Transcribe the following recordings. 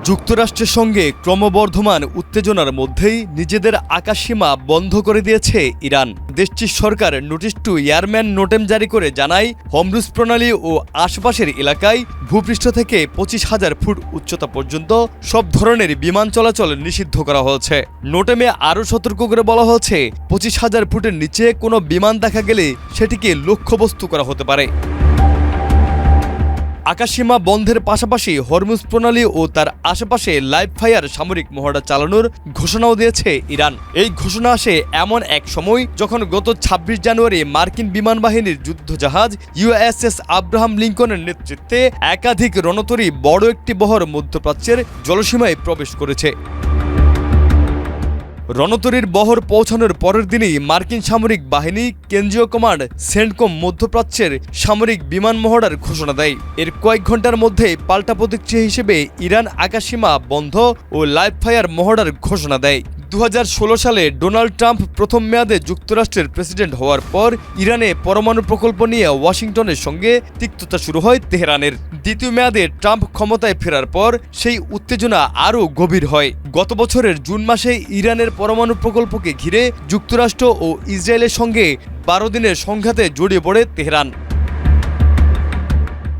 যুক্তরাষ্ট্রের সঙ্গে ক্রমবর্ধমান উত্তেজনার মধ্যেই নিজেদের আকাশসীমা বন্ধ করে দিয়েছে ইরান। দেশটির সরকার নোটিশ টু এয়ারম্যান নোটেম জারি করে জানায়, হরমুজ প্রণালী ও আশপাশের এলাকায় ভূপৃষ্ঠ থেকে 25,000 ফুট উচ্চতা পর্যন্ত সব ধরনের বিমান চলাচল নিষিদ্ধ করা হয়েছে। নোটেমে আরও সতর্ক করে বলা হয়েছে, 25,000 ফুটের নিচে কোনো বিমান দেখা গেলে সেটিকে লক্ষ্যবস্তু করা হতে পারে। আকাশসীমা বন্ধের পাশাপাশি হরমুজ প্রণালী ও তার আশেপাশে লাইভ ফায়ার সামরিক মহড়া চালানোর ঘোষণাও দিয়েছে ইরান। এই ঘোষণা আসে এমন এক সময় যখন গত 26 জানুয়ারি মার্কিন বিমান বাহিনীর যুদ্ধজাহাজ ইউএসএস আব্রাহাম লিঙ্কনের নেতৃত্বে একাধিক রণতরী বড় একটি বহর মধ্যপ্রাচ্যের জলসীমায় প্রবেশ করেছে। রণতরীর বহর পৌঁছানোর পরের দিনই মার্কিন সামরিক বাহিনী কেন্দ্রীয় কমান্ড সেন্টকম মধ্যপ্রাচ্যের সামরিক বিমান মহড়ার ঘোষণা দেয়। এর কয়েক ঘন্টার মধ্যেই পাল্টা প্রতিক্রিয়া হিসেবে ইরান আকাশসীমা বন্ধ ও লাইভ ফায়ার মহড়ার ঘোষণা দেয়। 2016 সালে ডোনাল্ড ট্রাম্প প্রথম মেয়াদে যুক্তরাষ্ট্রের প্রেসিডেন্ট হওয়ার পর ইরানে পরমাণু প্রকল্প নিয়ে ওয়াশিংটনের সঙ্গে তিক্ততা শুরু হয় তেহরানের। দ্বিতীয় মেয়াদে ট্রাম্প ক্ষমতায় ফেরার পর সেই উত্তেজনা আরও গভীর হয়। গত বছরের জুন মাসে ইরানের পরমাণু প্রকল্পকে ঘিরে যুক্তরাষ্ট্র ও ইসরায়েলের সঙ্গে 12 দিনের সংঘাতে জড়িয়ে পড়ে তেহরান।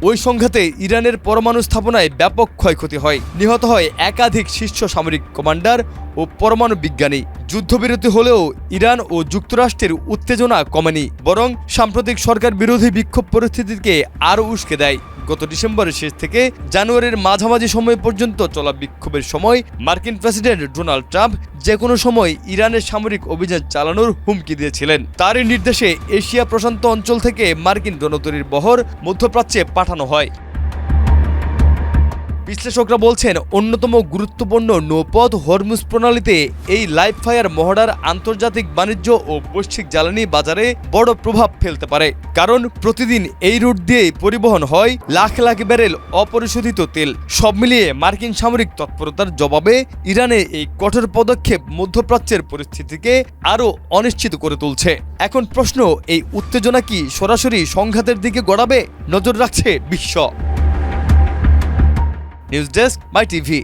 ওই সংঘাতে ইরানের পরমাণু স্থাপনায় ব্যাপক ক্ষয়ক্ষতি হয়, নিহত হয় একাধিক শীর্ষ সামরিক কমান্ডার ও পরমাণু বিজ্ঞানী। যুদ্ধবিরতি হলেও ইরান ও যুক্তরাষ্ট্রের উত্তেজনা কমেনি, বরং সাম্প্রতিক সরকার বিরোধী বিক্ষোভ পরিস্থিতিকে আরও উস্কে দেয়। গত ডিসেম্বরের শেষ থেকে জানুয়ারির মাঝামাঝি সময় পর্যন্ত চলা বিক্ষোভের সময় মার্কিন প্রেসিডেন্ট ডোনাল্ড ট্রাম্প যে কোনো সময় ইরানের সামরিক অভিযান চালানোর হুমকি দিয়েছিলেন। তারই নির্দেশে এশিয়া প্রশান্ত অঞ্চল থেকে মার্কিন রণতরীর বহর মধ্যপ্রাচ্যে পাঠানো হয়। বিশ্লেষকরা বলছেন, অন্যতম গুরুত্বপূর্ণ নৌপথ হরমুজ প্রণালীতে এই লাইভ ফায়ার মহড়ার আন্তর্জাতিক বাণিজ্য ও বৈশ্বিক জ্বালানি বাজারে বড় প্রভাব ফেলতে পারে। কারণ প্রতিদিন এই রুট দিয়ে পরিবহন হয় লাখ লাখ ব্যারেল অপরিশোধিত তেল। সব মিলিয়ে মার্কিন সামরিক তৎপরতার জবাবে ইরানে এই কঠোর পদক্ষেপ মধ্যপ্রাচ্যের পরিস্থিতিকে আরও অনিশ্চিত করে তুলছে। এখন প্রশ্ন, এই উত্তেজনা কি সরাসরি সংঘাতের দিকে গড়াবে? নজর রাখছে বিশ্ব। নিউজ ডেস্ক, মাই টিভি।